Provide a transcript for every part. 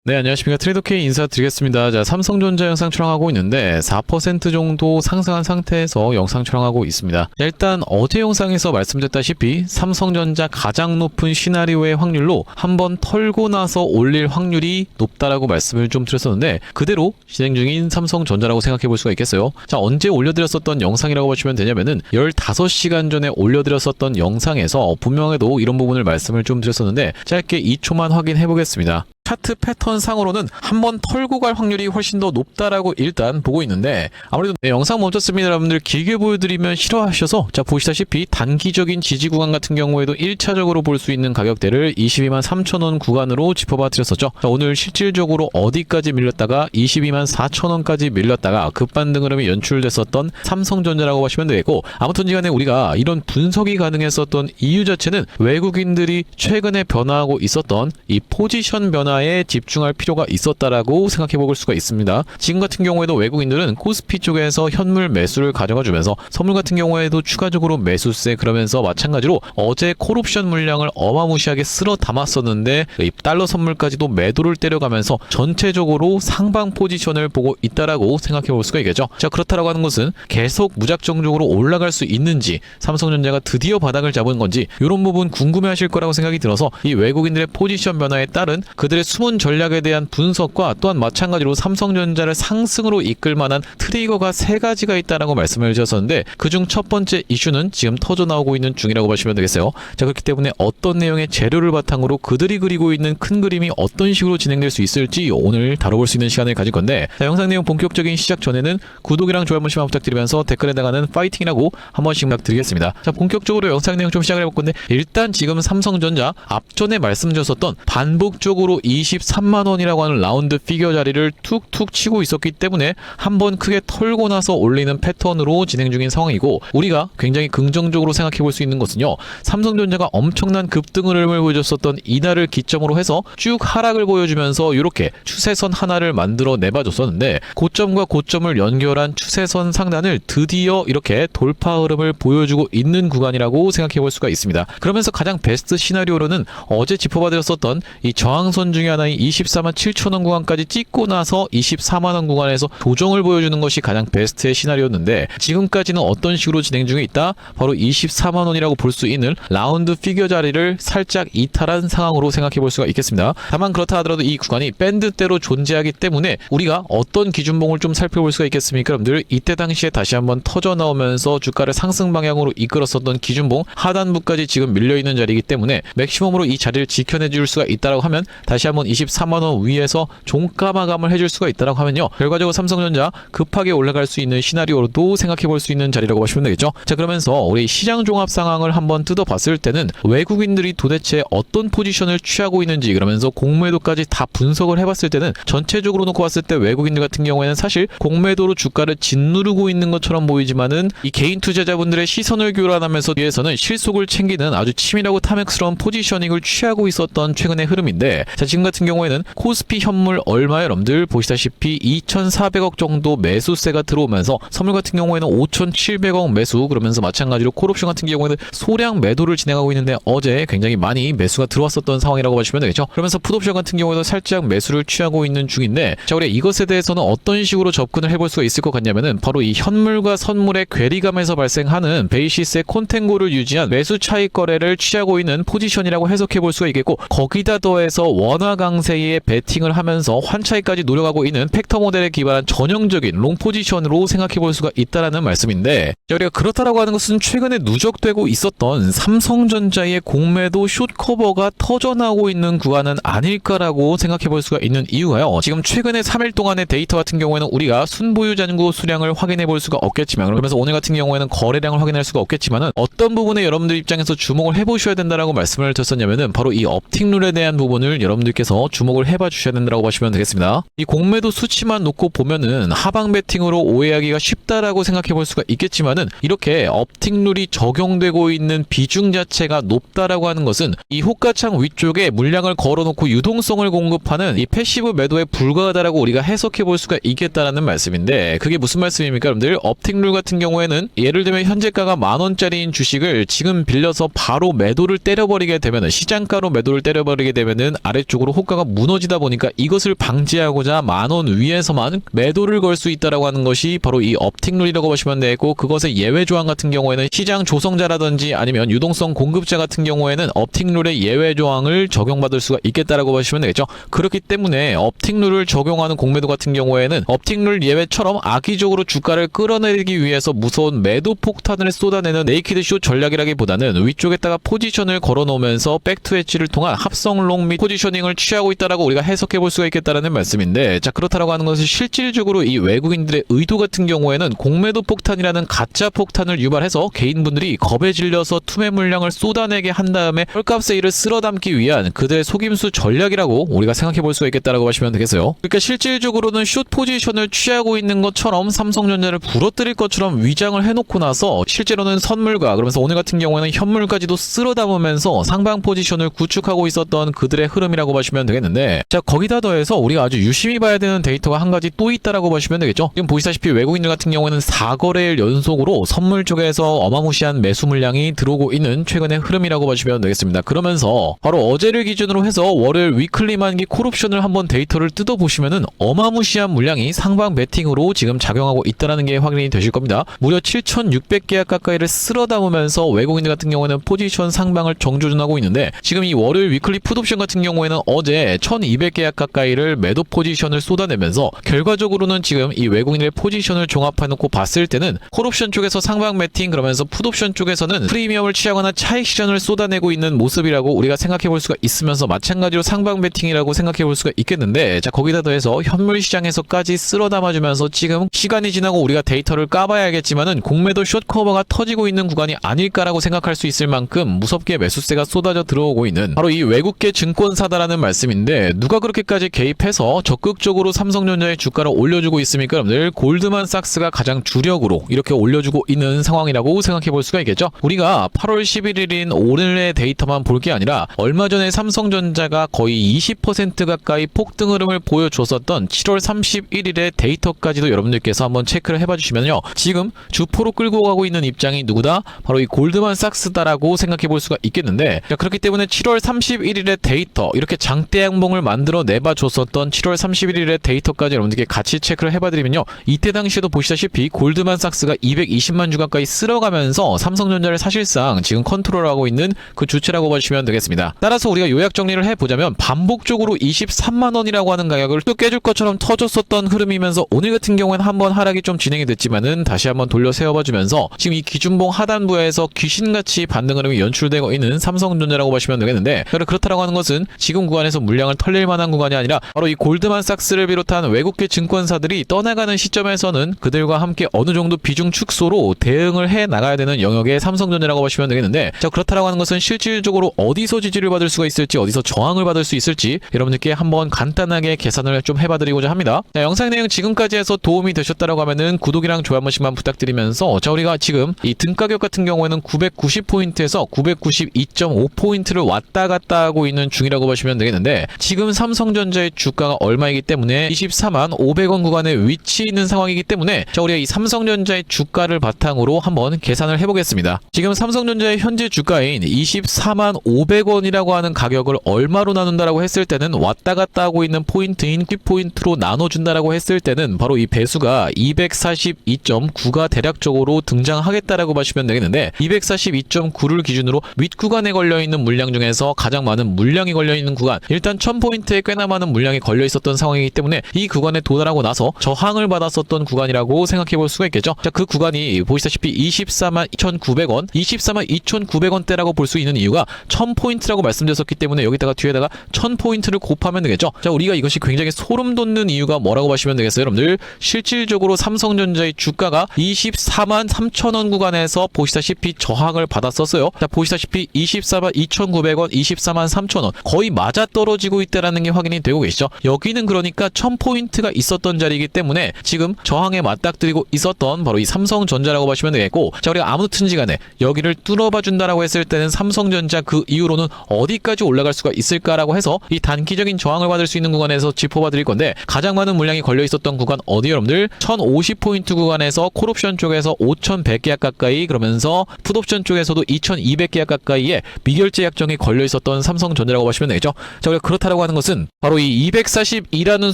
네, 안녕하십니까. 트레이더K 인사드리겠습니다. 자, 삼성전자 영상 촬영하고 있는데 4% 정도 상승한 상태에서 영상 촬영하고 있습니다. 자, 일단 어제 영상에서 말씀드렸다시피 삼성전자 가장 높은 시나리오의 확률로 한번 털고 나서 올릴 확률이 높다라고 말씀을 좀 드렸었는데 그대로 진행 중인 삼성전자라고 생각해 볼 수가 있겠어요. 자, 언제 올려드렸었던 영상이라고 보시면 되냐면은 15시간 전에 올려드렸었던 영상에서 분명히도 이런 부분을 말씀을 좀 드렸었는데 짧게 2초만 확인해 보겠습니다. 차트 패턴 상으로는 한번 털고 갈 확률이 훨씬 더 높다라고 일단 보고 있는데 아무래도 영상 멈췄습니다. 여러분들 길게 보여드리면 싫어하셔서 자 보시다시피 단기적인 지지 구간 같은 경우에도 1차적으로 볼 수 있는 가격대를 22만 3천원 구간으로 짚어봐 드렸었죠. 자, 오늘 실질적으로 어디까지 밀렸다가 22만 4천원까지 밀렸다가 급반등 흐름이 연출됐었던 삼성전자라고 보시면 되겠고 아무튼 간에 우리가 이런 분석이 가능했었던 이유 자체는 외국인들이 최근에 변화하고 있었던 이 포지션 변화 에 집중할 필요가 있었다라고 생각해 볼 수가 있습니다. 지금 같은 경우에도 외국인들은 코스피 쪽에서 현물 매수를 가져가 주면서 선물 같은 경우에도 추가적으로 매수세 그러면서 마찬가지로 어제 콜옵션 물량을 어마무시하게 쓸어 담았었는데 이 달러 선물까지도 매도를 때려가면서 전체적으로 상방 포지션을 보고 있다라고 생각해 볼 수가 있겠죠. 자, 그렇다라고 하는 것은 계속 무작정적으로 올라갈 수 있는지 삼성전자가 드디어 바닥을 잡은 건지 이런 부분 궁금해 하실 거라고 생각이 들어서 이 외국인들의 포지션 변화에 따른 그들의 숨은 전략에 대한 분석과 또한 마찬가지로 삼성전자를 상승으로 이끌 만한 트리거가 3가지가 있다라고 말씀을 드렸었는데 그중 첫 번째 이슈는 지금 터져 나오고 있는 중이라고 보시면 되겠어요. 자, 그렇기 때문에 어떤 내용의 재료를 바탕으로 그들이 그리고 있는 큰 그림이 어떤 식으로 진행될 수 있을지 오늘 다뤄볼 수 있는 시간을 가질 건데 자, 영상 내용 본격적인 시작 전에는 구독이랑 좋아요 한 번씩만 부탁드리면서 댓글에다가는 파이팅이라고 한 번씩 부탁드리겠습니다. 자, 본격적으로 영상 내용 좀 시작을 해볼 건데 일단 지금 삼성전자 앞전에 말씀드렸었던 반복적으로 23만원이라고 하는 라운드 피겨 자리를 툭툭 치고 있었기 때문에 한번 크게 털고 나서 올리는 패턴으로 진행 중인 상황이고 우리가 굉장히 긍정적으로 생각해 볼 수 있는 것은요. 삼성전자가 엄청난 급등 흐름을 보여줬었던 이날을 기점으로 해서 쭉 하락을 보여주면서 이렇게 추세선 하나를 만들어 내봐줬었는데 고점과 고점을 연결한 추세선 상단을 드디어 이렇게 돌파 흐름을 보여주고 있는 구간이라고 생각해 볼 수가 있습니다. 그러면서 가장 베스트 시나리오로는 어제 짚어봐드렸었던 이 저항선 중에 하나인 24만 7천원 구간까지 찍고 나서 24만원 구간에서 조정을 보여주는 것이 가장 베스트의 시나리오였는데 지금까지는 어떤 식으로 진행 중에 있다? 바로 24만원이라고 볼 수 있는 라운드 피겨 자리를 살짝 이탈한 상황으로 생각해 볼 수가 있겠습니다. 다만 그렇다 하더라도 이 구간이 밴드대로 존재하기 때문에 우리가 어떤 기준봉을 좀 살펴볼 수가 있겠습니까? 여러분들 이때 당시에 다시 한번 터져 나오면서 주가를 상승 방향으로 이끌었었던 기준봉 하단부까지 지금 밀려있는 자리이기 때문에 맥시멈으로 이 자리를 지켜내줄 수가 있다고 하면 다시 한번 24만원 위에서 종가 마감을 해줄 수가 있다고 하면요. 결과적으로 삼성전자 급하게 올라갈 수 있는 시나리오로도 생각해 볼 수 있는 자리라고 보시면 되겠죠. 자, 그러면서 우리 시장 종합 상황을 한번 뜯어봤을 때는 외국인들이 도대체 어떤 포지션을 취하고 있는지 그러면서 공매도까지 다 분석을 해봤을 때는 전체적으로 놓고 봤을 때 외국인들 같은 경우에는 사실 공매도로 주가를 짓누르고 있는 것처럼 보이지만은 이 개인 투자자분들의 시선을 교란하면서 뒤에서는 실속을 챙기는 아주 치밀하고 탐욕스러운 포지셔닝을 취하고 있었던 최근의 흐름인데 자, 지금 같은 경우에는 코스피 현물 얼마에 여러분들 보시다시피 2,400억 정도 매수세가 들어오면서 선물 같은 경우에는 5,700억 매수 그러면서 마찬가지로 콜옵션 같은 경우에는 소량 매도를 진행하고 있는데 어제 굉장히 많이 매수가 들어왔었던 상황이라고 보시면 되겠죠. 그러면서 풋옵션 같은 경우에도 살짝 매수를 취하고 있는 중인데 자, 우리 이것에 대해서는 어떤 식으로 접근을 해볼 수가 있을 것 같냐면은 바로 이 현물과 선물의 괴리감에서 발생하는 베이시스의 콘텐고를 유지한 매수 차익 거래를 취하고 있는 포지션이라고 해석해 볼 수가 있겠고 거기다 더해서 원화 강세에 베팅을 하면서 환차익까지 노려가고 있는 팩터 모델에 기반한 전형적인 롱 포지션으로 생각해 볼 수가 있다라는 말씀인데 우리가 그렇다라고 하는 것은 최근에 누적되고 있었던 삼성전자의 공매도 숏 커버가 터져나오고 있는 구간은 아닐까라고 생각해 볼 수가 있는 이유가요. 지금 최근에 3일 동안의 데이터 같은 경우에는 우리가 순보유 잔고 수량을 확인해 볼 수가 없겠지만 그러면서 오늘 같은 경우에는 거래량을 확인할 수가 없겠지만은 어떤 부분에 여러분들 입장에서 주목을 해보셔야 된다라고 말씀을 드렸었냐면은 바로 이 업틱룰에 대한 부분을 여러분들께서 주목을 해봐 주셔야 된다고 보시면 되겠습니다. 이 공매도 수치만 놓고 보면은 하방 베팅으로 오해하기가 쉽다라고 생각해 볼 수가 있겠지만은 이렇게 업틱룰이 적용되고 있는 비중 자체가 높다라고 하는 것은 이 호가창 위쪽에 물량을 걸어놓고 유동성을 공급하는 이 패시브 매도에 불과하다라고 우리가 해석해 볼 수가 있겠다라는 말씀인데 그게 무슨 말씀입니까? 여러분들 업틱룰 같은 경우에는 예를 들면 현재가가 10,000원짜리인 주식을 지금 빌려서 바로 매도를 때려버리게 되면은 시장가로 매도를 때려버리게 되면은 아래쪽으로 전체적으로 호가가 무너지다 보니까 이것을 방지하고자 10,000원 위에서만 매도를 걸 수 있다라고 하는 것이 바로 이 업틱룰이라고 보시면 되고, 그것의 예외 조항 같은 경우에는 시장 조성자라든지 아니면 유동성 공급자 같은 경우에는 업틱룰의 예외 조항을 적용받을 수가 있겠다라고 보시면 되겠죠. 그렇기 때문에 업틱룰을 적용하는 공매도 같은 경우에는 업틱룰 예외처럼 악의적으로 주가를 끌어내리기 위해서 무서운 매도 폭탄을 쏟아내는 네이키드 숏 전략이라기보다는 위쪽에다가 포지션을 걸어 놓으면서 백투 엣지를 통한 합성 롱 및 포지셔닝을 취하고 있다라고 우리가 해석해 볼 수가 있겠다라는 말씀인데, 자, 그렇다라고 하는 것은 실질적으로 이 외국인들의 의도 같은 경우에는 공매도 폭탄이라는 가짜 폭탄을 유발해서 개인분들이 겁에 질려서 투매 물량을 쏟아내게 한 다음에 헐값 세일을 쓸어담기 위한 그들의 속임수 전략이라고 우리가 생각해 볼 수가 있겠다라고 하시면 되겠어요. 그러니까 실질적으로는 숏 포지션을 취하고 있는 것처럼 삼성전자를 부러뜨릴 것처럼 위장을 해놓고 나서 실제로는 선물과, 그러면서 오늘 같은 경우에는 현물까지도 쓸어담으면서 상방 포지션을 구축하고 있었던 그들의 흐름이라고 보시면 되겠는데, 자, 거기다 더해서 우리가 아주 유심히 봐야 되는 데이터가 한 가지 또 있다라고 보시면 되겠죠. 지금 보시다시피 외국인들 같은 경우에는 4거래일 연속으로 선물 쪽에서 어마무시한 매수 물량이 들어오고 있는 최근의 흐름이라고 보시면 되겠습니다. 그러면서 바로 어제를 기준으로 해서 월요일 위클리 만기 콜옵션을 한번 데이터를 뜯어보시면은 어마무시한 물량이 상방 베팅으로 지금 작용하고 있다는 게 확인이 되실 겁니다. 무려 7,600계약 가까이를 쓸어담으면서 외국인들 같은 경우에는 포지션 상방을 정조준하고 있는데, 지금 이 월요일 위클리 풋옵션 같은 경우에는 어제 1,200계약 가까이를 매도 포지션을 쏟아내면서 결과적으로는 지금 이 외국인들의 포지션을 종합해놓고 봤을 때는 콜옵션 쪽에서 상방 베팅, 그러면서 풋옵션 쪽에서는 프리미엄을 취하거나 차익 시전을 쏟아내고 있는 모습이라고 우리가 생각해 볼 수가 있으면서, 마찬가지로 상방 베팅이라고 생각해 볼 수가 있겠는데, 자, 거기다 더해서 현물 시장에서까지 쓸어 담아주면서 지금 시간이 지나고 우리가 데이터를 까봐야겠지만은 공매도 숏 커버가 터지고 있는 구간이 아닐까라고 생각할 수 있을 만큼 무섭게 매수세가 쏟아져 들어오고 있는 바로 이 외국계 증권사다라는 말씀인데, 누가 그렇게까지 개입해서 적극적으로 삼성전자의 주가를 올려주고 있습니까? 여러분들, 골드만삭스가 가장 주력으로 이렇게 올려주고 있는 상황이라고 생각해 볼 수가 있겠죠. 우리가 8월 11일인 오늘의 데이터만 볼 게 아니라 얼마 전에 삼성전자가 거의 20% 가까이 폭등 흐름을 보여줬었던 7월 31일의 데이터까지도 여러분들께서 한번 체크를 해봐 주시면요, 지금 주포로 끌고 가고 있는 입장이 누구다? 바로 이 골드만삭스다라고 생각해 볼 수가 있겠는데, 자, 그렇기 때문에 7월 31일의 데이터, 이렇게 장대 양봉을 만들어 내봐 줬었던 7월 31일의 데이터까지 여러분들께 같이 체크를 해봐 드리면요, 이때 당시에도 보시다시피 골드만삭스가 220만 주 가까이 쓸어가면서 삼성전자를 사실상 지금 컨트롤하고 있는 그 주체라고 보시면 되겠습니다. 따라서 우리가 요약 정리를 해보자면 반복적으로 23만원이라고 하는 가격을 또 깨줄 것처럼 터졌었던 흐름이면서 오늘 같은 경우에는 한번 하락이 좀 진행이 됐지만은 다시 한번 돌려 세워봐주면서 지금 이 기준봉 하단부에서 귀신같이 반등 흐름이 연출되고 있는 삼성전자라고 보시면 되겠는데, 그렇다라고 하는 것은 지금 구간에서 물량을 털릴 만한 구간이 아니라 바로 이 골드만삭스를 비롯한 외국계 증권사들이 떠나가는 시점에서는 그들과 함께 어느 정도 비중 축소로 대응을 해 나가야 되는 영역의 삼성전자라고 보시면 되겠는데, 자, 그렇다라고 하는 것은 실질적으로 어디서 지지를 받을 수가 있을지, 어디서 저항을 받을 수 있을지 여러분들께 한번 간단하게 계산을 좀 해봐드리고자 합니다. 자, 영상 내용 지금까지 해서 도움이 되셨다라고 하면은 구독이랑 좋아요 한 번씩만 부탁드리면서, 자, 우리가 지금 이 등가격 같은 경우에는 990포인트에서 992.5포인트를 왔다 갔다 하고 있는 중이라고 보시면 되겠는데, 지금 삼성전자의 주가가 얼마이기 때문에 24만 500원 구간에 위치 있는 상황이기 때문에, 자, 우리가 이 삼성전자의 주가를 바탕으로 한번 계산을 해보겠습니다. 지금 삼성전자의 현재 주가인 24만 500원이라고 하는 가격을 얼마로 나눈다라고 했을 때는 왔다 갔다 하고 있는 포인트인 Q포인트로 나눠준다라고 했을 때는 바로 이 배수가 242.9가 대략적으로 등장하겠다라고 보시면 되겠는데, 242.9를 기준으로 윗구간에 걸려있는 물량 중에서 가장 많은 물량이 걸려있는 구간, 일단 1000포인트에 꽤나 많은 물량이 걸려있었던 상황이기 때문에 이 구간에 도달하고 나서 저항을 받았었던 구간이라고 생각해 볼 수가 있겠죠. 자, 그 구간이 보시다시피 24만 2,900원, 24만 2,900원대라고 볼 수 있는 이유가 1000포인트라고 말씀드렸었기 때문에 여기다가 뒤에다가 1000포인트를 곱하면 되겠죠. 자, 우리가 이것이 굉장히 소름 돋는 이유가 뭐라고 보시면 되겠어요, 여러분들? 실질적으로 삼성전자의 주가가 24만 3천원 구간에서 보시다시피 저항을 받았었어요. 자, 보시다시피 24만 2,900원, 24만 3천원 거의 맞아떨어지고 있다는 게 확인이 되고 계시죠. 여기는 그러니까 1000포인트가 있었던 자리이기 때문에 지금 저항에 맞닥뜨리고 있었던 바로 이 삼성전자라고 보시면 되겠고, 자, 우리가 아무튼지 간에 여기를 뚫어봐 준다라고 했을 때는 삼성전자 그 이후로는 어디까지 올라갈 수가 있을까라고 해서 이 단기적인 저항을 받을 수 있는 구간에서 짚어봐 드릴 건데, 가장 많은 물량이 걸려 있었던 구간 어디 여러분들? 1050포인트 구간에서 콜옵션 쪽에서 5100계약 가까이, 그러면서 풋옵션 쪽에서도 2200계약 가까이에 미결제 약정이 걸려 있었던 삼성전자라고 보시면 되겠죠. 자, 우리가 그렇다라고 하는 것은 바로 이 242라는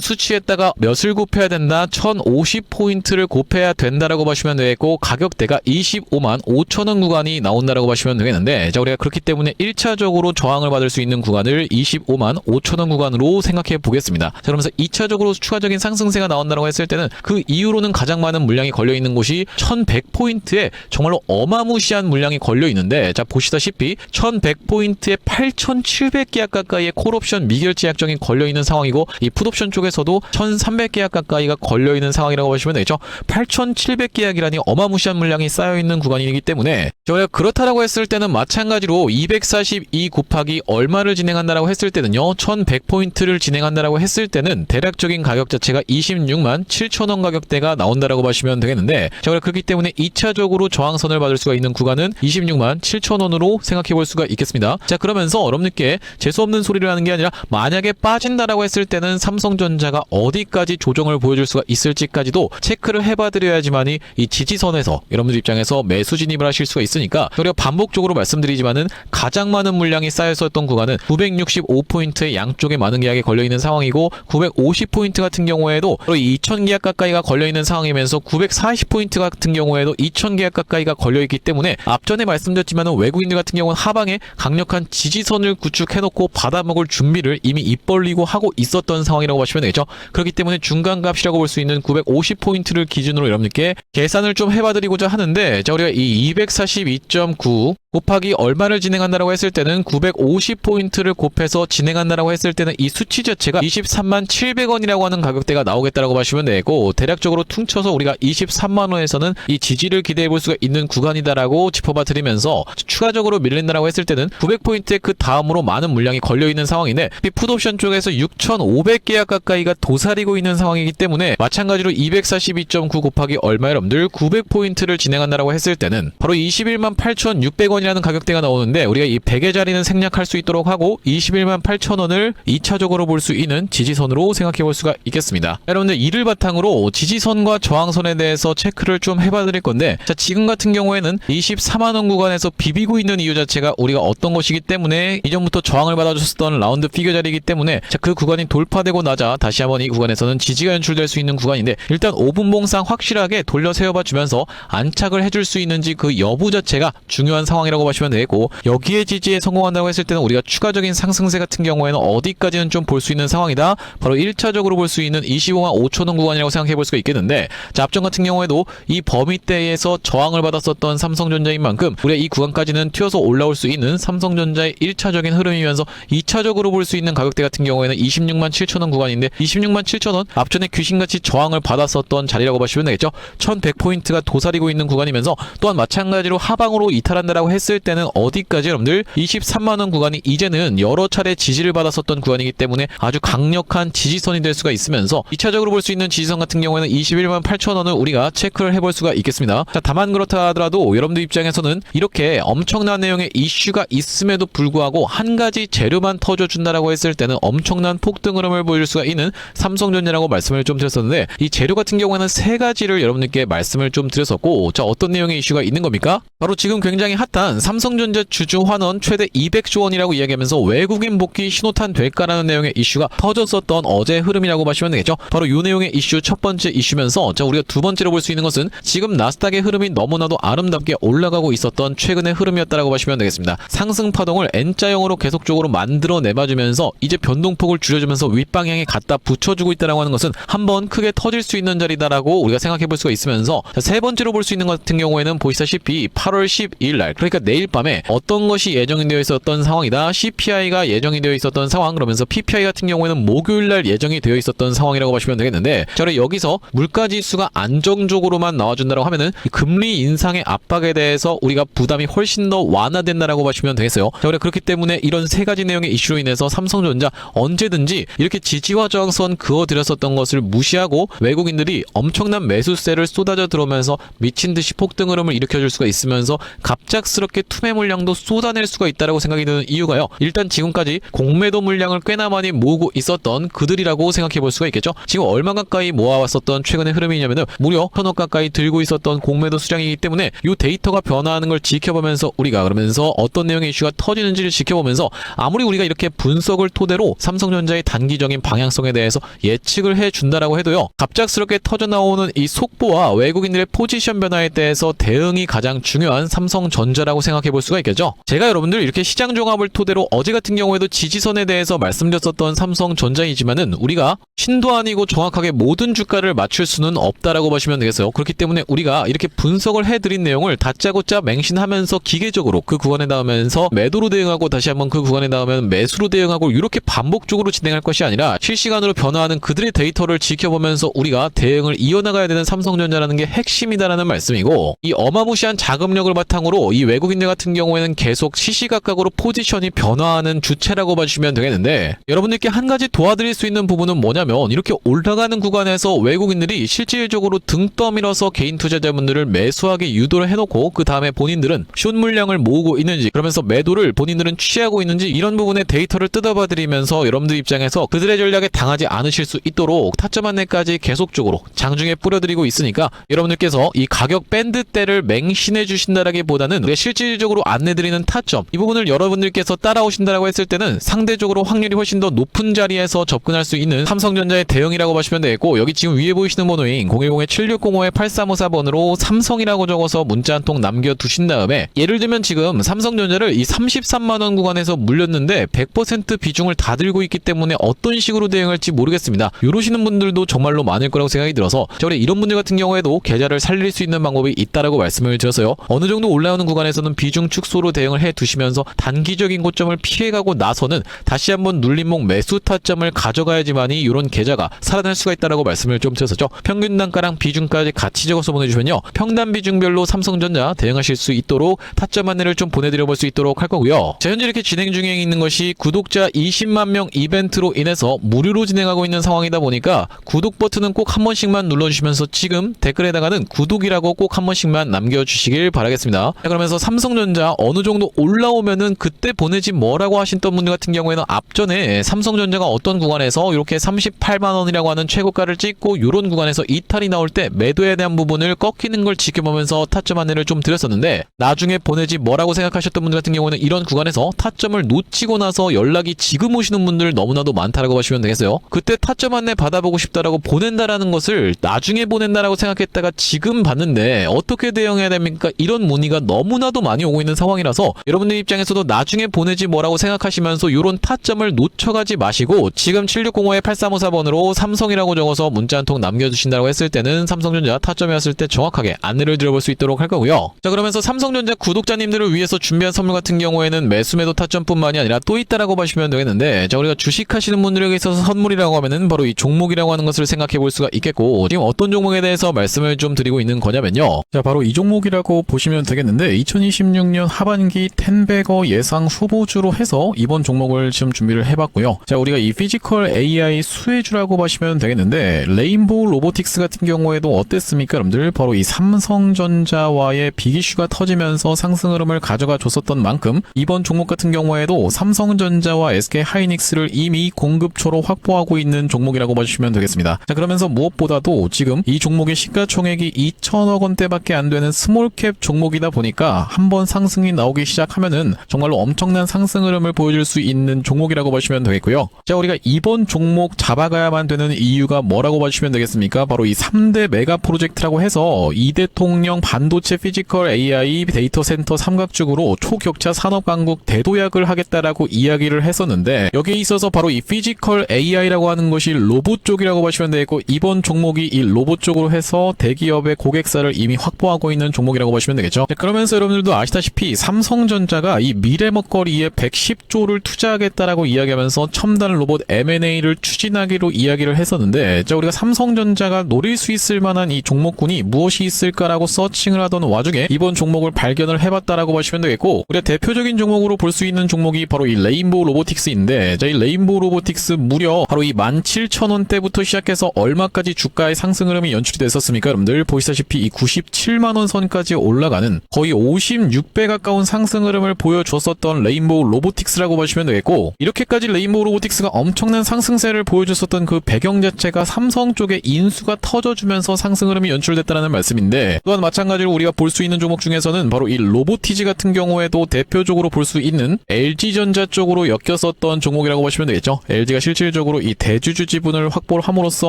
수치에다가 몇을 곱해야 된다? 1050포인트를 곱해야 된다라고 보시면 되겠고, 가격대가 25만 5천원 구간이 나온다라고 보시면 되겠는데, 자, 우리가 그렇기 때문에 1차적으로 저항을 받을 수 있는 구간을 25만 5천원 구간으로 생각해 보겠습니다. 자, 그러면서 2차적으로 추가적인 상승세가 나온다고 했을 때는 그 이후로는 가장 많은 물량이 걸려 있는 곳이 1100포인트에 정말로 어마무시한 물량이 걸려 있는데, 자, 보시다시피 1100포인트에 8700계약 가까이의 콜옵션 미결제 약정이 걸려 있는 상황이고, 이 풋옵션 쪽에서도 1300계약 가까이가 걸려 있는 상황이라고 보시면 되죠. 8700계약이라니 어마무시한 물량이 쌓여 있는 구간이기 때문에, 저희가 그렇다라고 했을 때는 마찬가지로 242 곱하기 얼마를 진행한다라고 했을 때는요, 1100포인트를 진행한다라고 했을 때는 대략적인 가격 자체가 26만 7천원 가격대가 나온다라고 보시면 되겠는데, 자, 그렇기 때문에 2차적으로 저항선을 받을 수가 있는 구간은 26만 7천원으로 생각해 볼 수가 있겠습니다. 자, 그러면서 여러분들께 재수없는 소리를 하는 게 아니라, 만약에 빠진다라고 했을 때는 삼성전자가 어디까지 조정을 보여줄 수가 있을지까지도 체크를 해봐 드려야지만이 이 지지선에서 여러분들 입장에서 매수 진입을 하실 수가 있으니까, 우리가 반복적으로 말씀드리지만은 가장 많은 물량이 쌓여 있었던 구간은 965포인트의 양쪽에 많은 계약이 걸려 있는 상황이고, 950포인트 같은 경우에도 2000계약 가까이가 걸려 있는 상황이면서 940포인트 같은 경우에도 2000계약 가까이가 걸려 있기 때문에, 앞전에 말씀드렸지만은 외국인들 같은 경우는 하방에 강력한 지지선을 구축해놓고 받아먹을 준비를 이미 입 벌리고 하고 있었던 상황이라고 보시면 되겠죠. 그렇기 때문에 중간값이라고 볼 수 있는 950포인트를 기준으로 여러분들께 계산을 좀 해봐드리고자 하는데, 자, 우리가 이 242.9 곱하기 얼마를 진행한다라고 했을 때는 950포인트를 곱해서 진행한다라고 했을 때는 이 수치 자체가 23만 700원이라고 하는 가격대가 나오겠다라고 보시면 되고, 대략적으로 퉁쳐서 우리가 23만원에서는 이 지지를 기대해 볼 수가 있는 구간이다라고 짚어봐 드리면서, 추가적으로 밀린다라고 했을 때는 900포인트에 그 다음으로 많은 물량이 걸려 있는 상황인데, 이 풋옵션 쪽에서 6,500계약 가까이가 도사리고 있는 상황이기 때문에, 마찬가지로 242.9 곱하기 얼마 여러분들 900포인트를 진행한다라고 했을 때는 바로 21만 8,600원이라는 가격대가 나오는데, 우리가 이 100의 자리는 생략할 수 있도록 하고 21만 8천원을 2차적으로 볼 수 있는 지지선으로 생각해 볼 수가 있겠습니다. 여러분들 이를 바탕으로 지지선과 저항선에 대해서 체크를 좀 해봐 드릴 건데, 자, 지금 같은 경우에는 24만원 구간에서 비비고 있는 이유 자체가 우리가 어떤 것이기 때문에, 이전부터 저항을 받아줬었던 라운드 피겨 자리이기 때문에, 자, 그 구간이 돌파되고 나자 다시 한번 이 구간에서는 지지가 연출될 수 있는 구간인데, 일단 5분봉상 확실하게 돌려 세워봐 주면서 안착을 해줄 수 있는지 그 여부 자체가 중요한 상황이라고 보시면 되겠고, 여기에 지지에 성공한다고 했을 때는 우리가 추가적인 상승세 같은 경우에는 어디까지는 좀 볼 수 있는 상황이다. 바로 1차적으로 볼 수 있는 25만 5천원 구간이라고 생각해 볼 수가 있겠는데, 자, 앞전 같은 경우에도 이 범위대에서 저항을 받았었던 삼성전자인 만큼 우리가 이 구간까지는 튀어서 올라올 수 있는 삼성전자의 1차적인 흐름이면서, 2차적으로 볼 수 있는 가격대 같은 경우에는 26만 7천원 구간인데, 26만 7천원 앞전에 귀신같이 저항을 받았었던 자리라고 보시면 되겠죠. 1100포인트가 도사리고 있는 구간이면서, 또한 마찬가지로 하방으로 이탈한다라고 했을 때는 어디까지 여러분들 23만원 구간이 이제는 여러 차례 지지를 받았었던 구간이기 때문에 아주 강력한 지지선이 될 수가 있으면서, 2차적으로 볼 수 있는 지지선 같은 경우에는 21만 8천원을 우리가 체크를 해볼 수가 있겠습니다. 자, 다만 그렇다 하더라도 여러분들 입장에서는 이렇게 엄청난 내용의 이슈가 있음에도 불구하고 한 가지 재료만 터져준다라고 했을 때는 엄청난 폭등 흐름을 보여줄 수가 있는 삼성전자라고 말씀을 좀 드렸었는데, 이 재료 같은 경우에는 세 가지를 여러분들께 말씀을 좀 드렸었고, 자, 어떤 내용의 이슈가 있는 겁니까? 바로 지금 굉장히 핫한 삼성전자 주주 환원 최대 200조 원이라고 이야기하면서 외국인 복귀 신호탄 될까라는 내용의 이슈가 터졌었던 어제 흐름이라고 보시면 되겠죠. 바로 이 내용의 이슈 첫 번째 이슈면서, 자, 우리가 두 번째로 볼 수 있는 것은 지금 나스닥의 흐름이 너무나도 아름답게 올라가고 있었던 최근의 흐름이었다라고 보시면 되겠습니다. 상승 파동을 N자형으로 계속적으로 만들어 내봐주면서 이제 변동폭을 줄여주면서 윗방향에 갖다 붙여주고 있다라고 하는 것은 한번 크게 터질 수 있는 자리다라고 우리가 생각해 볼 수가 있으면서, 자, 세 번째로 볼 수 있는 것 같은 경우에는 보시다시피 8월 12일 날, 그러니까 내일 밤에 어떤 것이 예정이 되어 있었던 상황이다. CPI가 예정이 되어 있었던 상황, 그러면서 PPI 같은 경우에는 목요일 날 예정이 되어 있었던 상황이라고 보시면 되겠는데, 자, 여기서 물가지수가 안정적으로만 나와준다고 하면은 금리 인상의 압박에 대해서 우리가 부담이 훨씬 더 완화된다라고 보시면 되겠어요. 자, 그렇기 때문에 이런 세 가지 내용의 이슈로 인해서 삼성전자 언제든지 이렇게 지지와 저항선 그어들였었던 것을 무시하고 외국인들이 엄청난 매수세를 쏟아져 들어오면서 미친 듯이 폭등 흐름을 일으켜줄 수가 있으면서, 갑작스럽게 갑작스럽게 투매 물량도 쏟아낼 수가 있다라고 생각이 드는 이유가요. 일단 지금까지 공매도 물량을 꽤나 많이 모으고 있었던 그들이라고 생각해 볼 수가 있겠죠. 지금 얼마 가까이 모아왔었던 최근의 흐름이냐면은 무려 1,000억 가까이 들고 있었던 공매도 수량이기 때문에 이 데이터가 변화하는 걸 지켜보면서 우리가 그러면서 어떤 내용의 이슈가 터지는지를 지켜보면서 아무리 우리가 이렇게 분석을 토대로 삼성전자의 단기적인 방향성에 대해서 예측을 해준다라고 해도요. 갑작스럽게 터져나오는 이 속보와 외국인들의 포지션 변화에 대해서 대응이 가장 중요한 삼성전자라고 생각해 볼 수가 있겠죠. 제가 여러분들 이렇게 시장 종합을 토대로 어제 같은 경우에도 지지선에 대해서 말씀드렸었던 삼성전자이지만은 우리가 신도 아니고 정확하게 모든 주가를 맞출 수는 없다라고 보시면 되겠어요. 그렇기 때문에 우리가 이렇게 분석을 해드린 내용을 다짜고짜 맹신하면서 기계적으로 그 구간에 닿으면서 매도로 대응하고 다시 한번 그 구간에 닿으면 매수로 대응하고 이렇게 반복적으로 진행할 것이 아니라 실시간으로 변화하는 그들의 데이터를 지켜보면서 우리가 대응을 이어나가야 되는 삼성전자라는 게 핵심이다라는 말씀이고, 이 어마무시한 자금력을 바탕으로 이 외국인들 같은 경우에는 계속 시시각각으로 포지션이 변화하는 주체라고 봐주시면 되겠는데, 여러분들께 한 가지 도와드릴 수 있는 부분은 뭐냐면 이렇게 올라가는 구간에서 외국인들이 실질적으로 등 떠밀어서 개인 투자자분들을 매수하게 유도를 해놓고 그 다음에 본인들은 숏 물량을 모으고 있는지, 그러면서 매도를 본인들은 취하고 있는지 이런 부분의 데이터를 뜯어봐 드리면서 여러분들 입장에서 그들의 전략에 당하지 않으실 수 있도록 타점 안내까지 계속적으로 장중에 뿌려드리고 있으니까 여러분들께서 이 가격 밴드대를 맹신해 주신다라기보다는 우리가 실질적으로 안내드리는 타점, 이 부분을 여러분들께서 따라오신다라고 했을 때는 상대적으로 확률이 훨씬 더 높은 자리에서 접근할 수 있는 삼성전자의 대응이라고 보시면 되겠고, 여기 지금 위에 보이시는 번호인 010-7605-8354번으로 삼성이라고 적어서 문자 한 통 남겨두신 다음에, 예를 들면 지금 삼성전자를 이 33만원 구간에서 물렸는데 100% 비중을 다 들고 있기 때문에 어떤 식으로 대응할지 모르겠습니다. 이러시는 분들도 정말로 많을 거라고 생각이 들어서 제가 이런 분들 같은 경우에도 계좌를 살릴 수 있는 방법이 있다라고 말씀을 드렸어요. 어느 정도 올라오는 구간에서는 비중 축소로 대응을 해 두시면서 단기적인 고점을 피해가고 나서는 다시 한번 눌림목 매수 타점을 가져가야지만이 이런 계좌가 살아날 수가 있다라고 말씀을 좀 드렸었죠. 평균 단가랑 비중까지 같이 적어서 보내주시면요, 평단 비중별로 삼성전자 대응하실 수 있도록 타점 안내를 좀 보내드려 볼 수 있도록 할 거고요. 자, 현재 이렇게 진행 중에 있는 것이 구독자 20만 명 이벤트로 인해서 무료로 진행하고 있는 상황이다 보니까 구독 버튼은 꼭 한 번씩만 눌러주시면서 지금 댓글에다가는 구독이라고 꼭 한 번씩만 남겨주시길 바라겠습니다. 자, 그러면서 삼성전자 어느 정도 올라오면은 그때 보내지 뭐라고 하셨던 분들 같은 경우에는 앞전에 삼성전자가 어떤 구간에서 이렇게 38만원이라고 하는 최고가를 찍고 이런 구간에서 이탈이 나올 때 매도에 대한 부분을 꺾이는 걸 지켜보면서 타점 안내를 좀 드렸었는데, 나중에 보내지 뭐라고 생각하셨던 분들 같은 경우는 이런 구간에서 타점을 놓치고 나서 연락이 지금 오시는 분들 너무나도 많다라고 보시면 되겠어요. 그때 타점 안내 받아보고 싶다라고 보낸다라는 것을 나중에 보낸다라고 생각했다가 지금 봤는데 어떻게 대응해야 됩니까? 이런 문의가 너무나도 많이 오고 있는 상황이라서 여러분들 입장에서도 나중에 보내지 뭐라고 생각하시면서 이런 타점을 놓쳐가지 마시고 지금 7605-8354번으로 삼성이라고 적어서 문자 한 통 남겨주신다고 했을 때는 삼성전자 타점이 왔을 때 정확하게 안내를 드려볼 수 있도록 할 거고요. 자, 그러면서 삼성전자 구독자님들을 위해서 준비한 선물 같은 경우에는 매수 매도 타점뿐만이 아니라 또 있다라고 보시면 되겠는데, 자, 우리가 주식하시는 분들에게 있어서 선물이라고 하면은 바로 이 종목이라고 하는 것을 생각해 볼 수가 있겠고, 지금 어떤 종목에 대해서 말씀을 좀 드리고 있는 거냐면요, 자, 바로 이 종목이라고 보시면 되겠는데 2026년 하반기 텐베거 예상 후보주로 해서 이번 종목을 지금 준비를 해봤고요. 자, 우리가 이 피지컬 AI 수혜주라고 보시면 되겠는데, 레인보우 로보틱스 같은 경우에도 어땠습니까 여러분들? 바로 이 삼성전자와의 빅이슈가 터지면서 상승 흐름을 가져가 줬었던 만큼 이번 종목 같은 경우에도 삼성전자와 SK하이닉스를 이미 공급처로 확보하고 있는 종목이라고 보시면 되겠습니다. 자, 그러면서 무엇보다도 지금 이 종목의 시가총액이 2천억 원대밖에 안 되는 스몰캡 종목이다 보니까 한번 상승이 나오기 시작하면은 정말로 엄청난 상승 흐름을 보여줄 수 있는 종목이라고 보시면 되겠고요. 자, 우리가 이번 종목 잡아가야만 되는 이유가 뭐라고 보시면 되겠습니까? 바로 이 3대 메가 프로젝트라고 해서 이대통령 반도체 피지컬 AI 데이터 센터 삼각죽으로 초격차 산업 강국 대도약을 하겠다라고 이야기를 했었는데, 여기에 있어서 바로 이 피지컬 AI라고 하는 것이 로봇 쪽이라고 보시면 되겠고, 이번 종목이 이 로봇 쪽으로 해서 대기업의 고객사를 이미 확보하고 있는 종목이라고 보시면 되겠죠. 그러면서 여러분들도 아시다시피 삼성전자가 이 미래 먹거리에 110조를 투자하겠다라고 이야기하면서 첨단 로봇 M&A를 추진하기로 이야기를 했었는데, 자, 우리가 삼성전자가 노릴 수 있을 만한 이 종목군이 무엇이 있을까라고 서칭을 하던 와중에 이번 종목을 발견을 해봤다라고 보시면 되겠고, 우리가 대표적인 종목으로 볼 수 있는 종목이 바로 이 레인보우 로보틱스인데, 자, 이 레인보우 로보틱스 무려 바로 이 17,000원대부터 시작해서 얼마까지 주가의 상승 흐름이 연출이 됐었습니까 여러분들? 보시다시피 이 97만원 선까지 올라가는 거의 36배 가까운 상승 흐름을 보여줬었던 레인보우 로보틱스라고 보시면 되겠고, 이렇게까지 레인보우 로보틱스가 엄청난 상승세를 보여줬었던 그 배경 자체가 삼성 쪽에 인수가 터져주면서 상승 흐름이 연출됐다는 말씀인데, 또한 마찬가지로 우리가 볼 수 있는 종목 중에서는 바로 이 로보티지 같은 경우에도 대표적으로 볼 수 있는 LG전자 쪽으로 엮였었던 종목이라고 보시면 되겠죠. LG가 실질적으로 이 대주주 지분을 확보를 함으로써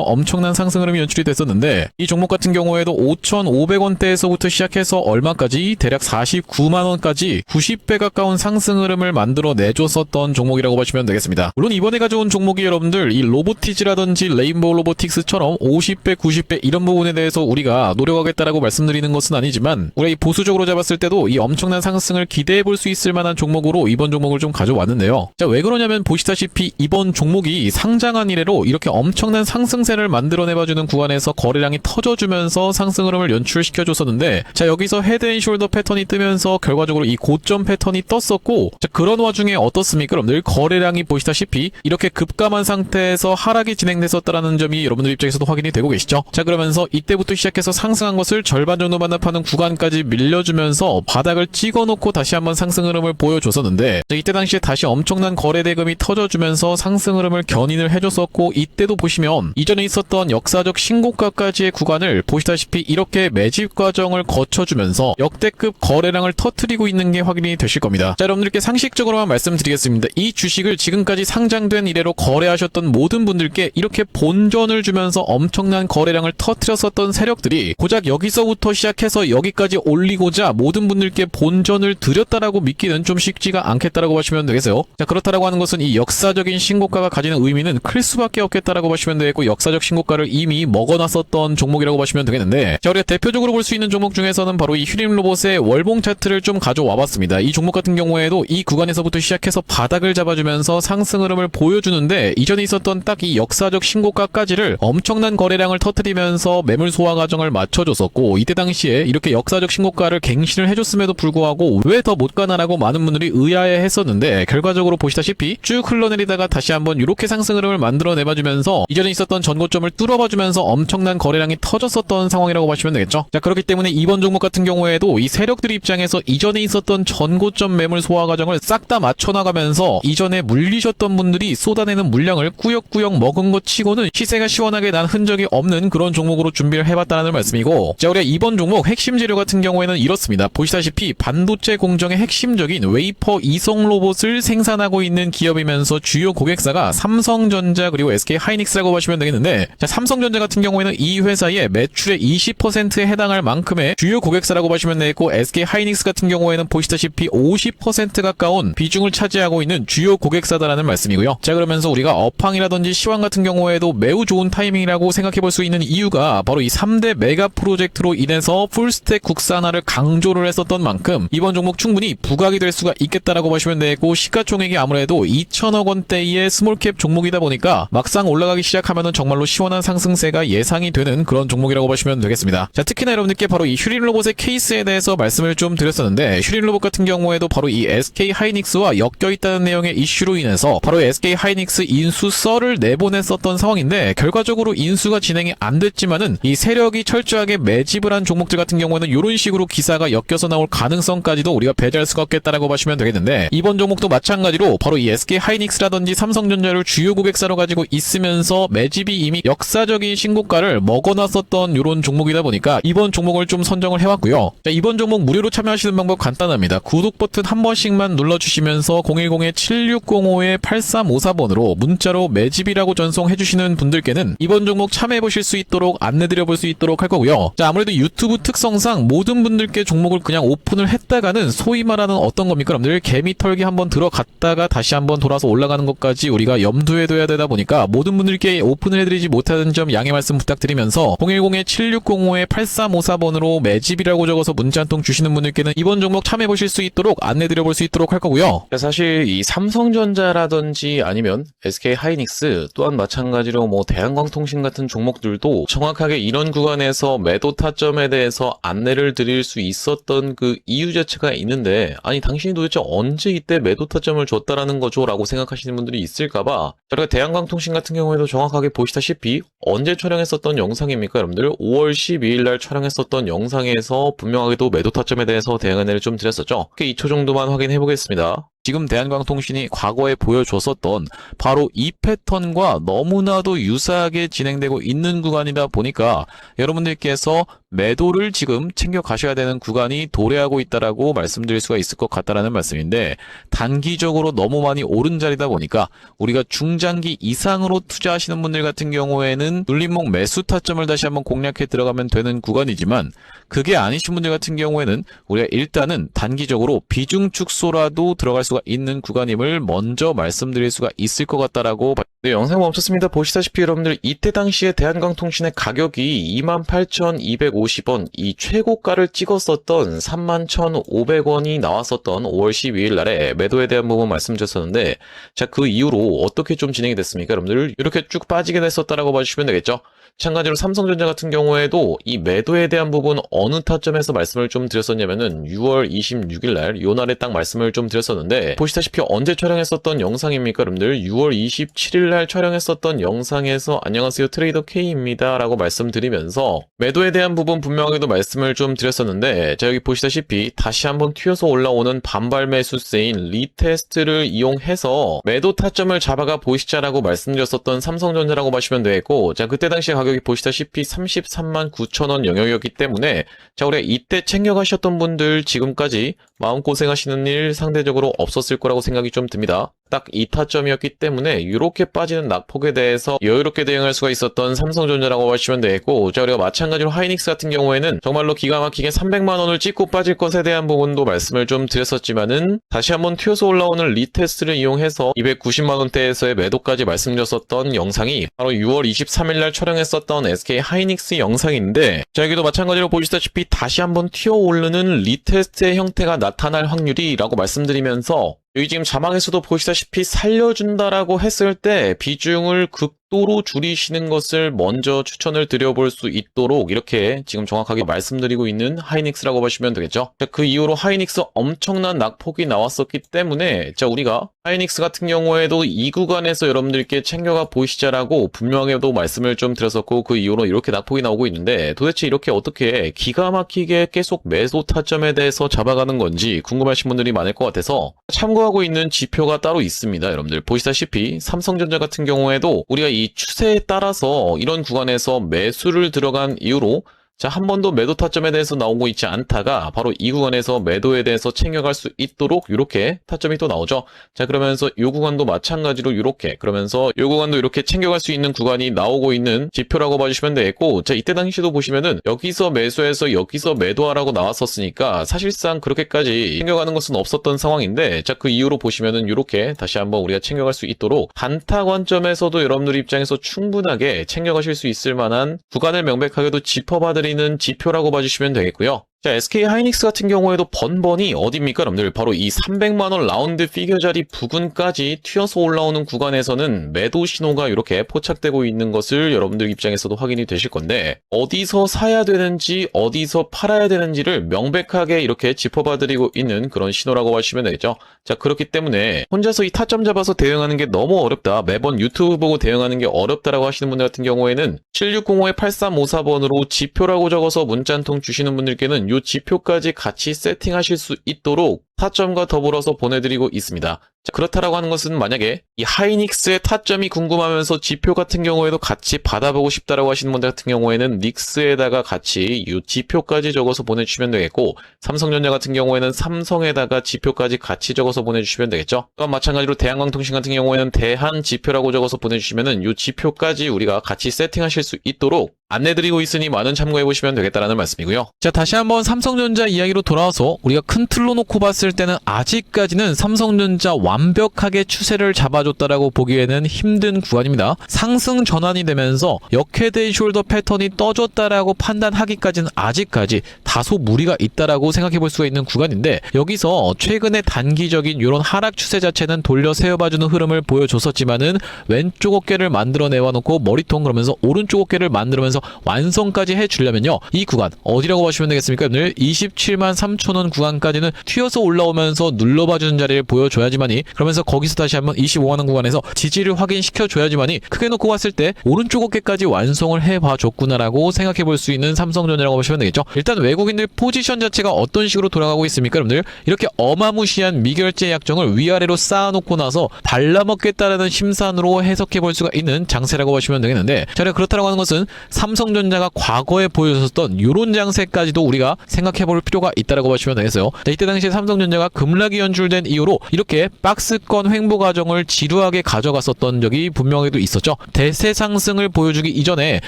엄청난 상승 흐름이 연출이 됐었는데, 이 종목 같은 경우에도 5,500원대에서부터 시작해서 얼마까지 대략 49만원까지 90배 가까운 상승 흐름을 만들어 내줬었던 종목이라고 보시면 되겠습니다. 물론 이번에 가져온 종목이 여러분들 이 로보티지라든지 레인보우 로보틱스처럼 50배, 90배 이런 부분에 대해서 우리가 노력하겠다라고 말씀드리는 것은 아니지만, 우리가 이 보수적으로 잡았을 때도 이 엄청난 상승을 기대해 볼 수 있을 만한 종목으로 이번 종목을 좀 가져왔는데요. 자, 왜 그러냐면 보시다시피 이번 종목이 상장한 이래로 이렇게 엄청난 상승세를 만들어내봐주는 구간에서 거래량이 터져주면서 상승 흐름을 연출시켜줬었는데, 자, 여기서 헤드앤숄더 패턴이 뜨면서 결과적으로 이 고점 패턴이 떴었고, 자, 그런 와중에 어떻습니까? 여러분들 거래량이 보시다시피 이렇게 급감한 상태에서 하락이 진행됐었다라는 점이 여러분들 입장에서도 확인이 되고 계시죠? 자, 그러면서 이때부터 시작해서 상승한 것을 절반 정도 반납하는 구간까지 밀려주면서 바닥을 찍어놓고 다시 한번 상승 흐름을 보여줬었는데, 자, 이때 당시에 다시 엄청난 거래 대금이 터져주면서 상승 흐름을 견인을 해줬었고, 이때도 보시면 이전에 있었던 역사적 신고가까지의 구간을 보시다시피 이렇게 매집 과정을 거쳐주면서 역대급 거래량을 터뜨리고 있는 게 확인이 되실 겁니다. 자, 여러분들께 상식적으로만 말씀드리겠습니다. 이 주식을 지금까지 상장된 이래로 거래하셨던 모든 분들께 이렇게 본전을 주면서 엄청난 거래량을 터뜨렸었던 세력들이 고작 여기서부터 시작해서 여기까지 올리고자 모든 분들께 본전을 드렸다라고 믿기는 좀 쉽지가 않겠다라고 보시면 되겠어요. 자, 그렇다라고 하는 것은 이 역사적인 신고가가 가지는 의미는 클 수밖에 없겠다라고 보시면 되겠고, 역사적 신고가를 이미 먹어놨었던 종목이라고 보시면 되겠는데, 자, 우리가 대표적으로 볼 수 있는 종목 중에서는 바로 이 휴림로봇의 월봉 차트를 좀 가져와 봤습니다. 이 종목 같은 경우에도 이 구간에서부터 시작해서 바닥을 잡아주면서 상승 흐름을 보여주는데, 이전에 있었던 딱 이 역사적 신고가까지를 엄청난 거래량을 터뜨리면서 매물 소화 과정을 맞춰줬었고, 이때 당시에 이렇게 역사적 신고가를 갱신을 해줬음에도 불구하고 왜 더 못 가나라고 많은 분들이 의아해 했었는데, 결과적으로 보시다시피 쭉 흘러내리다가 다시 한번 이렇게 상승 흐름을 만들어내봐주면서 이전에 있었던 전고점을 뚫어봐주면서 엄청난 거래량이 터졌었던 상황이라고 보시면 되겠죠. 자, 그렇기 때문에 이번 종목 같은 경우에도 이 세력들 입장에서 이전에 있었던 전고점 매물 소화 과정을 싹 다 맞춰나가면서 이전에 물리셨던 분들이 쏟아내는 물량을 꾸역꾸역 먹은 것 치고는 시세가 시원하게 난 흔적이 없는 그런 종목으로 준비를 해봤다는 말씀이고, 자, 우리가 이번 종목 핵심 재료 같은 경우에는 이렇습니다. 보시다시피 반도체 공정의 핵심적인 웨이퍼 이송 로봇을 생산하고 있는 기업이면서 주요 고객사가 삼성전자 그리고 SK하이닉스라고 보시면 되겠는데, 자, 삼성전자 같은 경우에는 이 회사의 매출의 20%에 해당할 만큼의 주요 고객사라고 보시면 되겠고, SK하이닉스 같은 경우에는 보시다시피 50% 가까운 비중을 차지하고 있는 주요 고객사다라는 말씀이고요. 자, 그러면서 우리가 업황이라든지 시황 같은 경우에도 매우 좋은 타이밍이라고 생각해 볼 수 있는 이유가 바로 이 3대 메가 프로젝트로 인해서 풀스택 국산화를 강조를 했었던 만큼 이번 종목 충분히 부각이 될 수가 있겠다라고 보시면 되고, 시가총액이 아무래도 2천억 원대의 스몰캡 종목이다 보니까 막상 올라가기 시작하면은 정말로 시원한 상승세가 예상이 되는 그런 종목이라고 보시면 되겠습니다. 자, 특히나 여러분들께 바로 이 휴림로봇의 케이스에 대해서 말씀을 좀 드렸었는데, 휴림로봇 같은 경우에도 바로 이 SK하이닉스와 엮여있다는 내용의 이슈로 인해서 바로 SK하이닉스 인수 썰을 내보냈었던 상황인데, 결과적으로 인수가 진행이 안 됐지만은 이 세력이 철저하게 매집을 한 종목들 같은 경우에는 이런 식으로 기사가 엮여서 나올 가능성까지도 우리가 배제할 수가 없겠다라고 보시면 되겠는데, 이번 종목도 마찬가지로 바로 이 SK하이닉스라든지 삼성전자를 주요 고객사로 가지고 있으면서 매집이 이미 역사적인 신고가를 먹어놨었던 이런 종목이다 보니까 이번 종목을 좀 선정을 해왔고요. 자, 이번 종목 무료로 참여하시는 방법 간단합니다. 구독 버튼 한 번씩만 눌러주시면서 010-7605-8354번으로 문자로 매집이라고 전송해주시는 분들께는 이번 종목 참여해보실 수 있도록 안내드려볼 수 있도록 할 거고요. 자, 아무래도 유튜브 특성상 모든 분들께 종목을 그냥 오픈을 했다가는 소위 말하는 어떤 겁니까? 여러분들 개미 털기 한번 들어갔다가 다시 한번 돌아서 올라가는 것까지 우리가 염두에 둬야 되다 보니까 모든 분들께 오픈을 해드리지 못하는 점 양해 말씀 부탁드리면서 010-7605-8354번으로 매집이라고 적어서 문자 한 통 주시는 분들께는 이번 종목 참여해보실 수 있도록 안내드려볼 수 있도록 할 거고요. 사실 이 삼성전자라든지 아니면 SK하이닉스 또한 마찬가지로 뭐 대한광통신 같은 종목들도 정확하게 이런 구간에서 매도 타점에 대해서 안내를 드릴 수 있었던 그 이유 자체가 있는데, 아니 당신이 도대체 언제 이때 매도 타점을 줬다라는 거죠? 라고 생각하시는 분들이 있을까봐 저희가 대한광통신 같은 경우에도 정확하게 보시다시피 언제 촬영했었던 영상입니까? 여러분들 5월 12일 날 촬영했었던 영상에서 분명하게도 매도 타점에 대한 대해서 대응 안내를 좀 드렸었죠. 2초 정도만 확인해 보겠습니다. 지금 대한광통신이 과거에 보여줬었던 바로 이 패턴과 너무나도 유사하게 진행되고 있는 구간이다 보니까 여러분들께서 매도를 지금 챙겨 가셔야 되는 구간이 도래하고 있다라고 말씀드릴 수가 있을 것 같다라는 말씀인데, 단기적으로 너무 많이 오른 자리다 보니까 우리가 중장기 이상으로 투자하시는 분들 같은 경우에는 눌림목 매수 타점을 다시 한번 공략해 들어가면 되는 구간이지만, 그게 아니신 분들 같은 경우에는 우리가 일단은 단기적으로 비중 축소라도 들어갈 수가 있는 구간임을 먼저 말씀드릴 수가 있을 것 같다라고. 네, 영상 멈췄습니다. 보시다시피 여러분들 이때 당시에 대한광통신의 가격이 28,250원, 이 최고가를 찍었었던 31,500원이 나왔었던 5월 12일 날에 매도에 대한 부분 말씀드렸었는데, 자, 그 이후로 어떻게 좀 진행이 됐습니까? 여러분들 이렇게 쭉 빠지게 됐었다라고 봐주시면 되겠죠. 마찬가지로 삼성전자 같은 경우에도 이 매도에 대한 부분 어느 타점에서 말씀을 좀 드렸었냐면은 6월 26일 날, 요 날에 딱 말씀을 좀 드렸었는데, 보시다시피 언제 촬영했었던 영상입니까? 여러분들 6월 27일 날 촬영했었던 영상에서 안녕하세요 트레이더 K입니다 라고 말씀드리면서 매도에 대한 부분 분명하게도 말씀을 좀 드렸었는데, 자, 여기 보시다시피 다시 한번 튀어서 올라오는 반발 매수세인 리테스트를 이용해서 매도 타점을 잡아가 보시자라고 말씀드렸었던 삼성전자라고 보시면 되겠고, 자, 그때 당시 가격이 보시다시피 33만 9천원 영역이었기 때문에, 자, 우리가 이때 챙겨가셨던 분들 지금까지 마음고생하시는 일 상대적으로 없었을 거라고 생각이 좀 듭니다. 딱 이 타점이었기 때문에 이렇게 빠지는 낙폭에 대해서 여유롭게 대응할 수가 있었던 삼성전자라고 하시면 되겠고, 자, 우리가 마찬가지로 하이닉스 같은 경우에는 정말로 기가 막히게 300만원을 찍고 빠질 것에 대한 부분도 말씀을 좀 드렸었지만은, 다시 한번 튀어서 올라오는 리테스트를 이용해서 290만원대에서의 매도까지 말씀드렸었던 영상이 바로 6월 23일 날 촬영했었던 SK 하이닉스 영상인데, 자, 여기도 마찬가지로 보시다시피 다시 한번 튀어 오르는 리테스트의 형태가 나타날 확률이라고 말씀드리면서, 여기 지금 자막에서도 보시다시피 살려준다라고 했을 때 비중을 극도로 줄이시는 것을 먼저 추천을 드려볼 수 있도록 이렇게 지금 정확하게 말씀드리고 있는 하이닉스라고 보시면 되겠죠. 자, 그 이후로 하이닉스 엄청난 낙폭이 나왔었기 때문에, 자, 우리가 하이닉스 같은 경우에도 이 구간에서 여러분들께 챙겨가 보시자라고 분명하게도 말씀을 좀 드렸었고, 그 이후로 이렇게 낙폭이 나오고 있는데, 도대체 이렇게 어떻게 기가 막히게 계속 매도 타점에 대해서 잡아가는 건지 궁금하신 분들이 많을 것 같아서 참고하고 있는 지표가 따로 있습니다. 여러분들 보시다시피 삼성전자 같은 경우에도 우리가 이 추세에 따라서 이런 구간에서 매수를 들어간 이후로, 자, 한 번도 매도 타점에 대해서 나오고 있지 않다가 바로 이 구간에서 매도에 대해서 챙겨갈 수 있도록 이렇게 타점이 또 나오죠. 자, 그러면서 이 구간도 마찬가지로 이렇게, 그러면서 이 구간도 이렇게 챙겨갈 수 있는 구간이 나오고 있는 지표라고 봐주시면 되겠고, 자, 이때 당시도 보시면은 여기서 매수해서 여기서 매도하라고 나왔었으니까 사실상 그렇게까지 챙겨가는 것은 없었던 상황인데, 자, 그 이후로 보시면은 이렇게 다시 한번 우리가 챙겨갈 수 있도록 단타 관점에서도 여러분들 입장에서 충분하게 챙겨가실 수 있을 만한 구간을 명백하게도 짚어봐드리는 지표라고 봐주시면 되겠고요. 자, SK 하이닉스 같은 경우에도 번번이 어디입니까, 여러분들? 바로 이 300만원 라운드 피겨 자리 부근까지 튀어서 올라오는 구간에서는 매도 신호가 이렇게 포착되고 있는 것을 여러분들 입장에서도 확인이 되실 건데, 어디서 사야 되는지 어디서 팔아야 되는지를 명백하게 이렇게 짚어봐드리고 있는 그런 신호라고 하시면 되겠죠. 자, 그렇기 때문에 혼자서 이 타점 잡아서 대응하는 게 너무 어렵다, 매번 유튜브 보고 대응하는 게 어렵다라고 하시는 분들 같은 경우에는 7605-8354번으로 지표라고 적어서 문자 한 통 주시는 분들께는 이 지표까지 같이 세팅하실 수 있도록 타점과 더불어서 보내드리고 있습니다. 자, 그렇다라고 하는 것은 만약에 이 하이닉스의 타점이 궁금하면서 지표 같은 경우에도 같이 받아보고 싶다라고 하시는 분들 같은 경우에는 닉스에다가 같이 이 지표까지 적어서 보내주시면 되겠고, 삼성전자 같은 경우에는 삼성에다가 지표까지 같이 적어서 보내주시면 되겠죠. 또한 마찬가지로 대한광통신 같은 경우에는 대한 지표라고 적어서 보내주시면은 이 지표까지 우리가 같이 세팅하실 수 있도록 안내드리고 있으니 많은 참고해보시면 되겠다라는 말씀이고요. 자, 다시 한번 삼성전자 이야기로 돌아와서 우리가 큰 틀로 놓고 봤을 때는 아직까지는 삼성전자 완벽하게 추세를 잡아줬다라고 보기에는 힘든 구간입니다. 상승 전환이 되면서 역헤드의 숄더 패턴이 떠줬다라고 판단하기까지는 아직까지 다소 무리가 있다라고 생각해볼 수가 있는 구간인데, 여기서 최근에 단기적인 이런 하락 추세 자체는 돌려 세워봐주는 흐름을 보여줬었지만은 왼쪽 어깨를 만들어내와 놓고 머리통, 그러면서 오른쪽 어깨를 만들면서 완성까지 해주려면요, 이 구간 어디라고 보시면 되겠습니까? 오늘 27만 3천원 구간까지는 튀어서 올라 올라오면서 눌러봐주는 자리를 보여줘야지만이, 그러면서 거기서 다시 한번 25만원 구간에서 지지를 확인시켜줘야지만이 크게 놓고 봤을 때 오른쪽 어깨까지 완성을 해봐줬구나라고 생각해볼 수 있는 삼성전자라고 보시면 되겠죠. 일단 외국인들 포지션 자체가 어떤 식으로 돌아가고 있습니까, 여러분들? 이렇게 어마무시한 미결제 약정을 위아래로 쌓아놓고 나서 발라먹겠다라는 심산으로 해석해볼 수가 있는 장세라고 보시면 되겠는데, 자, 그렇다고 하는 것은 삼성전자가 과거에 보여줬었던 이런 장세까지도 우리가 생각해볼 필요가 있다라고 보시면 되겠어요. 자, 이때 당시에 삼성전자가 급락이 연출된 이후로 이렇게 박스권 횡보 과정을 지루하게 가져갔었던 적이 분명히도 있었죠. 대세 상승을 보여주기 이전에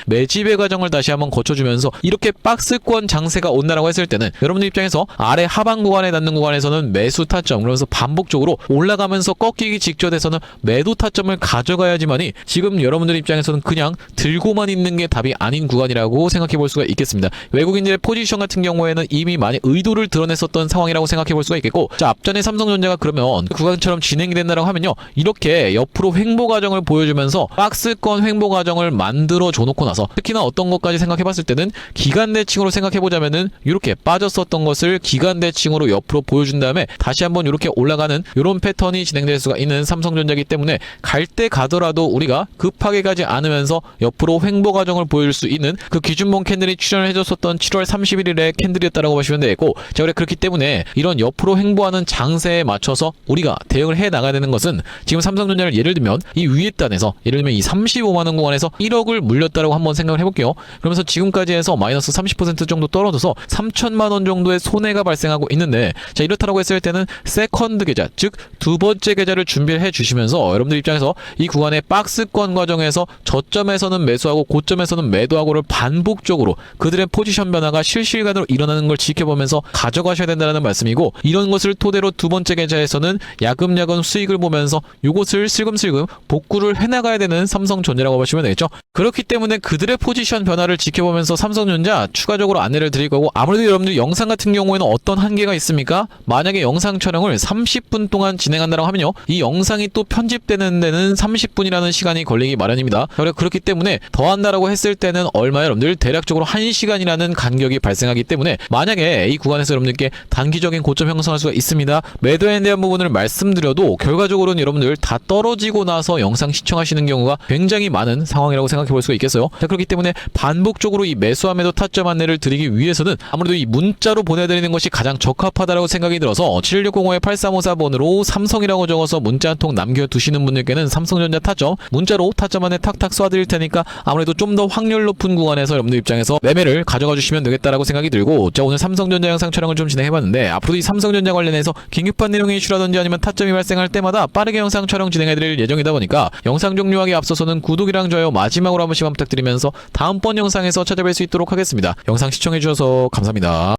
매집의 과정을 다시 한번 거쳐주면서 이렇게 박스권 장세가 온다라고 했을 때는 여러분들 입장에서 아래 하방 구간에 닿는 구간에서는 매수 타점, 그러면서 반복적으로 올라가면서 꺾이기 직전에서는 매도 타점을 가져가야지만이 지금 여러분들 입장에서는 그냥 들고만 있는 게 답이 아닌 구간이라고 생각해 볼 수가 있겠습니다. 외국인들의 포지션 같은 경우에는 이미 많이 의도를 드러냈었던 상황이라고 생각해 볼 수가 있겠고, 자, 앞전에 삼성전자가 그러면 그 구간처럼 진행이 된다라고 하면요, 이렇게 옆으로 횡보 과정을 보여주면서 박스권 횡보 과정을 만들어 줘놓고 나서 특히나 어떤 것까지 생각해 봤을 때는 기간대칭으로 생각해 보자면은 이렇게 빠졌었던 것을 기간대칭으로 옆으로 보여준 다음에 다시 한번 이렇게 올라가는 이런 패턴이 진행될 수가 있는 삼성전자이기 때문에 갈 때 가더라도 우리가 급하게 가지 않으면서 옆으로 횡보 과정을 보여줄 수 있는 그 기준봉 캔들이 출연을 해줬었던 7월 31일의 캔들이었다라고 보시면 되겠고, 자, 그렇기 때문에 이런 옆으로 횡보하는 장세에 맞춰서 우리가 대응을 해 나가야 되는 것은, 지금 삼성전자를 예를 들면 이 위에 단에서 예를 들면 이 35만원 구간에서 1억을 물렸다라고 한번 생각을 해볼게요. 그러면서 지금까지 해서 마이너스 30% 정도 떨어져서 3천만원 정도의 손해가 발생하고 있는데, 자, 이렇다라고 했을 때는 세컨드 계좌, 즉 두 번째 계좌를 준비를 해 주시면서 여러분들 입장에서 이 구간의 박스권 과정에서 저점에서는 매수하고 고점에서는 매도하고를 반복적으로 그들의 포지션 변화가 실시간으로 일어나는 걸 지켜보면서 가져가셔야 된다는 말씀이고, 이런 것을 토대로 두 번째 계좌에서는 야금야금 수익을 보면서 이것을 슬금슬금 복구를 해나가야 되는 삼성전자라고 보시면 되겠죠. 그렇기 때문에 그들의 포지션 변화를 지켜보면서 삼성전자 추가적으로 안내를 드릴 거고, 아무래도 여러분들 영상 같은 경우에는 어떤 한계가 있습니까? 만약에 영상 촬영을 30분 동안 진행한다고 하면요, 이 영상이 또 편집되는 데는 30분이라는 시간이 걸리기 마련입니다. 그렇기 때문에 더 한다라고 했을 때는 얼마요? 여러분들 대략적으로 1시간이라는 간격이 발생하기 때문에 만약에 이 구간에서 여러분들께 단기적인 고점 형성할 수가 있습니다. 매도에 대한 부분을 말씀드려도 결과적으로는 여러분들 다 떨어지고 나서 영상 시청하시는 경우가 굉장히 많은 상황이라고 생각해 볼 수가 있겠어요. 자, 그렇기 때문에 반복적으로 이 매수와 매도 타점 안내를 드리기 위해서는 아무래도 이 문자로 보내드리는 것이 가장 적합하다라고 생각이 들어서 7605-8354번으로 삼성이라고 적어서 문자 한 통 남겨두시는 분들께는 삼성전자 타점 문자로 타점 안내 탁탁 쏴드릴 테니까 아무래도 좀 더 확률 높은 구간에서 여러분들 입장에서 매매를 가져가 주시면 되겠다라고 생각이 들고, 자, 오늘 삼성전자 영상 촬영을 좀 진행해봤는데 앞으로도 이 삼성전자 관련해서 긴급한 내용이 이슈라든지 아니면 타점이 발생할 때마다 빠르게 영상 촬영 진행해드릴 예정이다 보니까 영상 종료하기 앞서서는 구독이랑 좋아요 마지막으로 한 번씩만 부탁드리면서 다음번 영상에서 찾아뵐 수 있도록 하겠습니다. 영상 시청해주셔서 감사합니다.